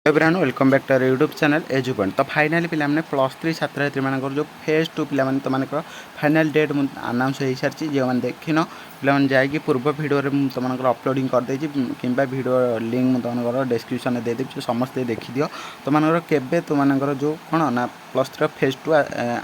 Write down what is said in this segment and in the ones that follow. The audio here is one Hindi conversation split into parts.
Everyone welcome back to our YouTube channel Edu Point. तो फाइनाली पे +3 छात्र मान जो फेज 2 पे तुम फाइनाल डेट अनाउंस हो सारी जो मैंने देखिन पे जाकि पूर्व भिडियो तुम अपलोडिंग करदे कि भिडियो लिंक तुम डिस्क्रिप्शन दे देवी समस्ते देखीदि तुम के तुम जो कौन ना +3 फेज 2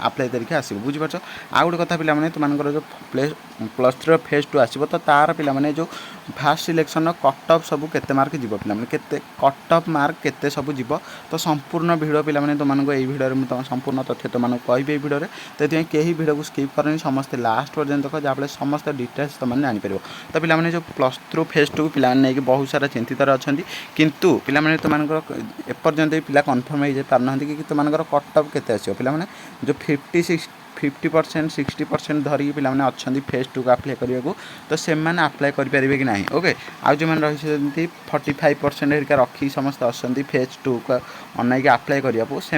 आप्लाय करके आस बुझीपार। आउ गोटे कथा पे तुम जो +3 फेज 2 आसो तो तार पे जो फास्ट सिलेक्शन कट ऑफ सब केते मार्क जीव पे कट ऑफ मार्क केते सब जीव तो संपूर्ण भिडियो पे तुमको यही भिडियो संपूर्ण तथ्य तुमको कहि भिडियो तो ये कहीं भिडियो को स्किप करनी समस्ते लास्ट पर्यंत देख जहाँ समस्त डिटेल्स तुमने जापर। तो पे जो +3 फेज 2 पे बहुत सारा चिंतित अच्छा किंतु पे तुम एपर्यंत पिला कन्फर्म हो पारना कि तुम कट ऑफ केते आसो पे जो 50% 60% धरिकी पे अच्छा फेज 2 को आप्लाय करने को तो से आप्लाय करेंगे कि ना। ओके आउ जो मैंने रही 45% हेरिका रखी समस्त अच्छा फेज 2 को अनाई आप्लाय करने को से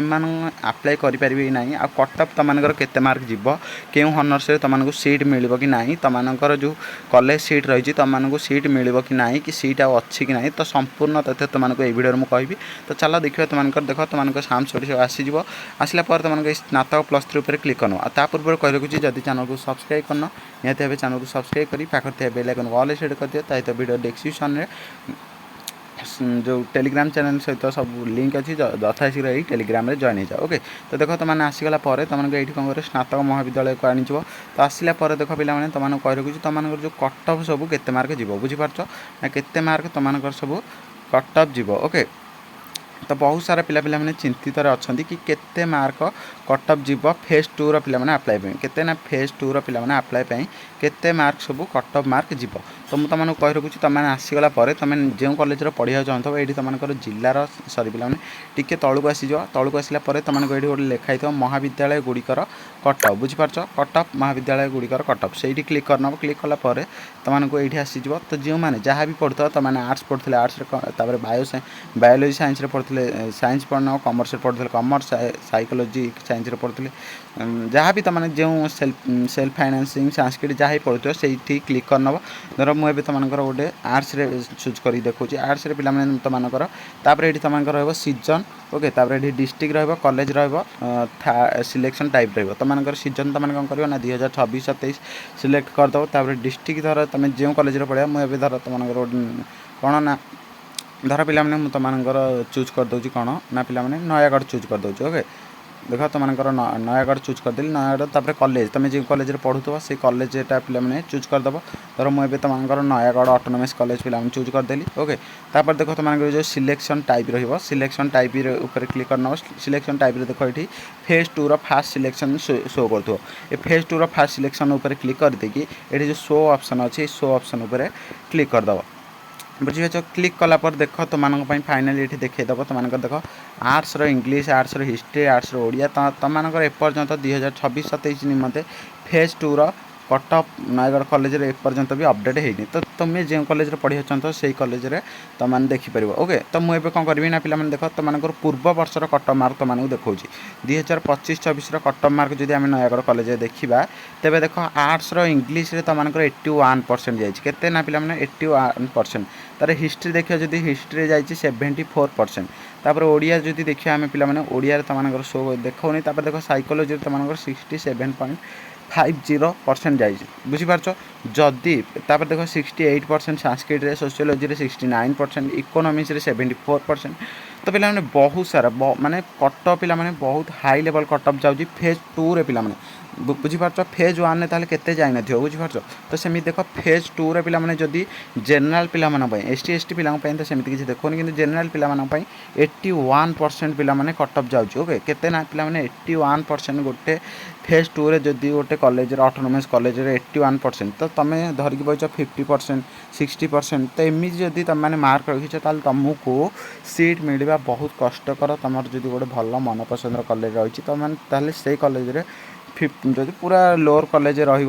आप्लाय करेंगे कि ना। आ कट ऑफ तुम केते मार्क जीव क्यों हनर्स तुमको सीट मिल कि ना तुमको जो कॉलेज सीट रही तुमको सीट मिल कि ना कि सीट अच्छी कि ना तो संपूर्ण तथ्य तुमको ये वीडियो मुझे कहि। तो चलो देखिए तुम देख तुमको साम्स आसीज आसला तुमको स्नातक +3 पर क्लिक करना ता पूर्व कह रखुच्छी जदि चैनल को सब्सक्राइब करना निहती भाव चैनल को सब्सक्राइब कर पाखे बेल आइकन ऑल सेट कर दियो तो वीडियो डिस्क्रिप्शन में जो टेलीग्राम चैनल सहित सब लिंक अच्छी यथाशीघ्र यही टेलीग्राम में जॉइन हो जाओ। ओके तो देख तुमने आसीगला तुमको ये कौन कर स्नातक महाविद्यालय को आनीज तो आसला देख पे तुमको कह रखुच्छी तुम जो कट ऑफ सब केते मार्क जीव बुझीपार ना केते मार्क तुम सब कट ऑफ जीव। ओके तो बहुत सारा पिला मैंने चिंतित अच्छा कि केते मार्क कट ऑफ जीव फेज 2 पे आप्लाय केते ना फेज 2 पे आप्लाय केते मार्क सब कट ऑफ मार्क जीव। तो मुझे तुमको कह रखुच्छी तुमने आसीगला तुम जो कॉलेज पढ़ा चाहूँ ये तुम जिलार सरी पे टी तौक आसीज तौक आसला तुमको ये गोटे लिखाई थो महाविद्यालय गुड़िकर कट ऑफ बुझीपार कट ऑफ महाविद्यालय गुड़िकर कट ऑफ से क्लिक करना क्लिक कलापर तुमको ये आसीज। तो जो मैंने जहाँ भी पढ़ुव तुमने आर्ट्स पढ़ुले आर्ट्स बायोलोजी साइंस पढ़ुले साइंस पढ़ना कमर्स पढ़ुले कमर्स साइकोलोजी साइंस पढ़ुले जहाँ भी तुमने जो सेल्फ फाइनेंसिंग संस्कृत जहाँ भी पढ़ुव से क्लिक करनब धर मुझे तुमको गोटे आर्ट्स चूज कर देखा आर्ट्स पे तुमको तापर ये तुमको रहा सीजन। ओके तापर ये डिस्ट्रिक्ट रहा कॉलेज रहा सिलेक्शन टाइप रहा तुमको सीजन तुमने कौन कर 2026-27 सिलेक्ट करदेव तापर डिस्ट्रिक्ट धर तुम जो कॉलेज पढ़ा मुझे धर तुमको कौन ना धर पे तुमको चूज करदे कौन ना पे नयागढ़ चूज करदे। ओके देख तुमको नयागढ़ चूज करदेली नयागढ़ तापर कॉलेज तुम जो कॉलेज पढ़ुव से कॉलेजटा पे चूज करदेव धर मुझे तुमको नयागढ़ ऑटोनोमस कॉलेज पे चूज करदेली। ओके तापर देख तुमको जो सिलेक्शन टाइप रही सिलेक्शन टाइप ऊपर क्लिक करना सिलेक्शन टाइप देख ये फेज 2 फास्ट सिलेक्शन शो कर फेज 2 फास्ट सिलेक्शन ऊपर क्लिक करदे ये जो शो ऑप्शन अच्छी शो ऑप्शन ऊपर क्लिक करदेव बुझीपार। क्लिक कलापर देख तुम फाइनाली ये देखीदेव तुमको देख arts English arts history arts Odia तुम एपर्यंत 2026-27 निमंते phase 2 cut off Nayagarh college एपर्यंत भी अपडेट होनी तो तुम्हें जो कॉलेज पढ़ा चाहत से कॉलेज तुमने देखिपर। ओके तो मुझे कौन करी ना पे देख तुम पूर्व वर्षर कट ऑफ मार्क तुमको देखा 2025-26 कट ऑफ मार्क जब आम नयगढ़ कॉलेज देखा तेरे देख आर्ट्स इंग्लीश तुमको 81% जाते ना पे 81% तार हिस्ट्री देखिए जब हिस्ट्री जाइए 74%। तापर ओडिया जदि देखिए आम पे ओडिया तुम शो देखनी देख साइकोलोजी तुमको 67.50% जाइए बुझीपार जदि तापर देख 68% संस्कृत सोशियोलॉजी 69% इकोनॉमिक्स 74%। तो पे बहुत सारा माने कट ऑफ पे बहुत हाई लेवल कट ऑफ जाऊँगी फेज 2 रे पे बुझीपार फेज 1 ने ताले केते जाई न थियो बुझीपार। तो सेमि देख फेज 2 रे पे जदि जनरल पे एसटी एसटी पे तो सेमि किसी देखोनी कि जनरल पे 81% पे कट ऑफ जाऊँगी। ओके केते ना पे 81% गोटे फेज 2 रे जदि गोटे कॉलेज ऑटोनोमस कॉलेज 81% तो तुम धरिकी बच 50% 60% तो एमती जदि तुम मैंने मार्क रखीच तुमको सीट मिलवा बहुत कष्टकर तुम जो गोटे भल मनपसंद कॉलेज रही तुम से कॉलेज जब पूरा लोअर कॉलेज रही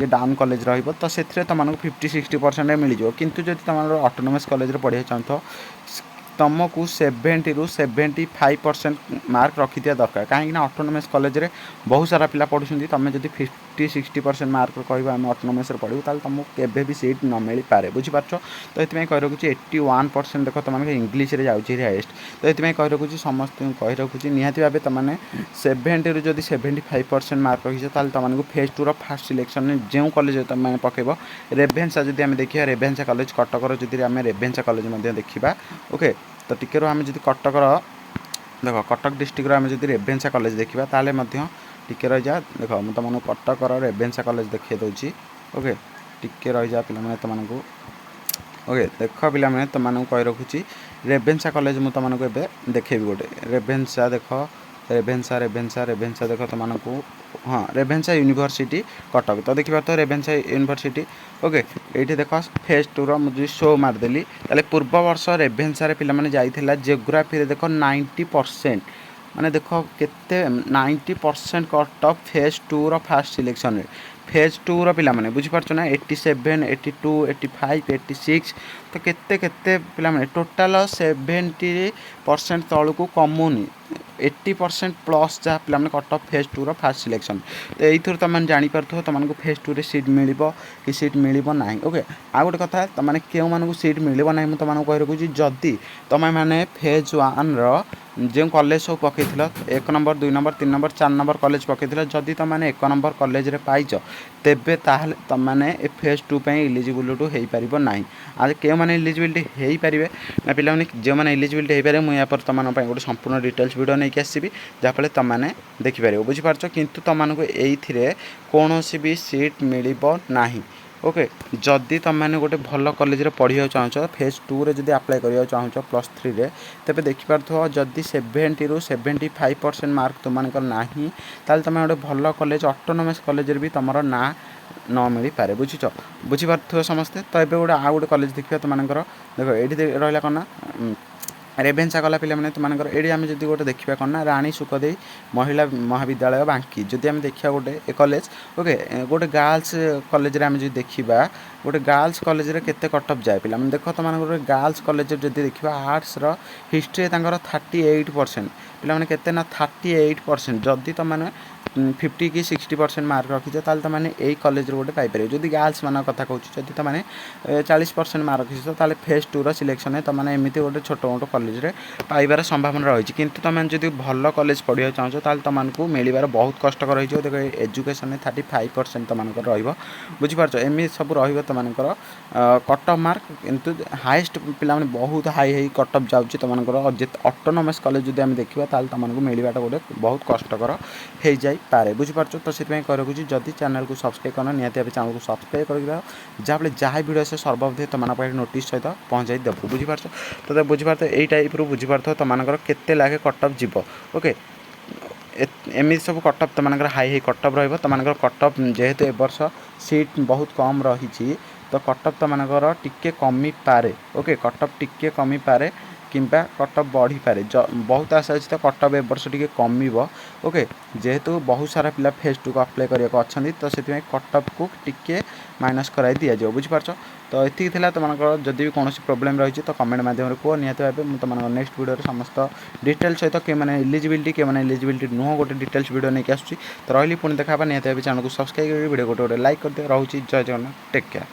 डाउन कॉलेज तो से तुमको 50-60% मिल जाए किंतु जब तुम ऑटोनोमस कॉलेज पढ़ा चाहत तुमको 70 ରୁ 75% मार्क रखी दरकार कहीं ऑटोनोमस कॉलेज बहुत सारा पिला पढ़ुं तुम जब 50-60% मार्क कह आम अटोनोमस पढ़ू ताल तुमको केवे भी सीट न मिल पारे बुझीपार। तो ये कही रखुच्छी 81% देख तुम इंग्लीश जाऊँगी हाएस्ट। तो ये कही रखुच्छी समस्त कही रखुच्छी निहाती भाव तुमने 70 रू जदि 75% मार्क रखीछ ताल तुमको फेज 2 फास्ट सिलेक्शन जो कॉलेज तुम पकेब रेभेन्सा जदि आम देखा रेभेन्सा कॉलेज कटकर जदि आम रेभेन्सा कॉलेज देखा ओके। तो टिके आम जदि कटकर देख कटक डिस्ट्रिक्ट आम जदि रेभेन्सा कॉलेज देखा ताले टिके रही जा देख मुझे तुमको कटकर रेभेन्सा कॉलेज देखा दूसरी ओके। टिके रही जा पिला तुमको ओके देख पिला तुमको कही रखुच्छी रेभेन्सा कॉलेज मुझे तुमको ए देखेबी गोटे रेभेन्सा देख रेभेन्सा रेभेन्सा रेभेन्सा देख तुमको हाँ रेभेन्सा यूनिवर्सिटी कटक। तो देखिए तो रेभेन्सा यूनिवर्सिटी ओके। ये देख फेज 2 मुझे शो मारदेली ताले पूर्व वर्ष रेभेन्सा पे जाइला जियोग्राफी देख 90% माने देख केते 90% cut off phase 2 fast selection phase 2 पिला माने बुझीपार ना 87 82 85 86 तो केते केते पिला माने टोटाल 70% तलू को कमुनी 80% प्लस जहाँ पिला cut off phase 2 fast selection. तो यही तुम जापर तुमको फेज 2 सीट मिल कि सीट मिल ना ओके। आ गोटे कथा तुमने क्यों सीट मिल ना मुझे तुमको कही रखुच्छी जदि तुम मैंने फेज 1 जो कॉलेज सब पकई 1 number 2 number 3 number 4 number college पकई जदि तुमने 1 नंबर कॉलेज पाइच तेबे ताहले तुमने फेज 2 इलिजिबिलिटी हो पार ना। आज क्यों मैंने इलिजिबिलिटी हो पारे ना पिला जो मैंने इलिजिबिलिटी हो पारे मुझे तुम गोटे संपूर्ण डिटेल्स वीडियो नहीं आसबि जहाँफल तुमने देखिपार बुझीपार। किंतु तुमको ये कौन भी सीट मिल ना ओके। जदि तुम मैंने गोटे भल कॉलेज पढ़ा चाहो फेज 2 रे जदि अप्लाई करा चाहो +3 रे तेरे देखिपार जदि 70 रू 75% मार्क तुमको ना ताल तुम गोटे भल कॉलेज ऑटोनोमस कॉलेज भी तुम ना न मिल पारे बुझीच बुझीपार समस्ते। तो ये गोटे आ गोटे कॉलेज देखिए तुमको देख ये रहा कौन ना रेभेन्सा गला पे तुमको ये आम जब गोटे देखा कौन ना रानी सुखदेई महिला महाविद्यालय बांकी जदि आम देखा गोटे कॉलेज ओके गोटे गर्ल्स कॉलेज आम जो देखा गोटे गर्ल्स कॉलेज केते कट ऑफ जाए पिला देख तुम गोटे गर्ल्स कॉलेज जब देखा आर्ट्स हिस्ट्री 38% पिला केते ना 38% जदि तुमने 50 कि 60% मार्क रखीच ताल तुमने यही कॉलेज गोटे पाइपर जदि गर्ल्स मान कथा कहूँ जदि तुमने 40% मार्क रखीच ताल फेज 2 सिलेक्शन तुमने एमती गोटे छोट मोट कॉलेज पाइबार संभावना रही। किंतु तुम जब भल कॉलेज पढ़ा चाहो ताल तुमको मिलबार बहुत कष्टकर रही देख एजुकेशन 35% तुमको रुझीपार एमती सब रुमर कट ऑफ मार्क किंतु हाईएस्ट पिला बहुत हाई कट ऑफ जाऊँगी तुमको ऑटोनोमस कॉलेज जब देखा ताल तुमको मिलवाटा गोटे बहुत कष्टकर हो जाए पारे बुझीपार। तो से कही रखुच्छी जदि चैनल को सब्सक्राइब करना निहाती भाव चैनल को सब्सक्राइब कर जहाँ जहाँ भिडियो से सर्वप्रथम तुम नोटिस सहित पहुँचाई देव बुझीपार। तो बुझीपार यही टाइप रू बुझीपार तुमको केते लागे कट ऑफ जीव ओके। एमती सब कट ऑफ तुम high cut off rumour cut off जेहेतु ए वर्ष सीट बहुत कम रही तो कट ऑफ तुमको टिके कमी पारे ओके कट ऑफ टिके कमी पारे किंबा कट ऑफ बढ़ी पारे बहुत आशा अच्छी तो कट ऑफ ए वर्ष टी कम ओके। जेहेतु बहुत सारा पिला फेज 2 को अप्लाई करने अच्छा तो से कट ऑफ को टिके माइनस कराई दि जाए बुझीपार। तो ये तुमको जदि भी कौन प्रोब्लेम रही तो कमेंट माध्यम कह निहत भाव मुझे तुम नेक्स्ट वीडियो समस्त डिटेल्स सहित कि मैंने इलिजिबिलिटी कि मैंने इलिजिबिलिटी नुह गोटे डिटेल्स वीडियो नहीं आसूँ। तो रही पुणी देखा निहत भाव चैनल को सब्सक्राइब कर वीडियो गोटे लाइक कर दिया। रोचे जय जगन्नाथ टेक केयर।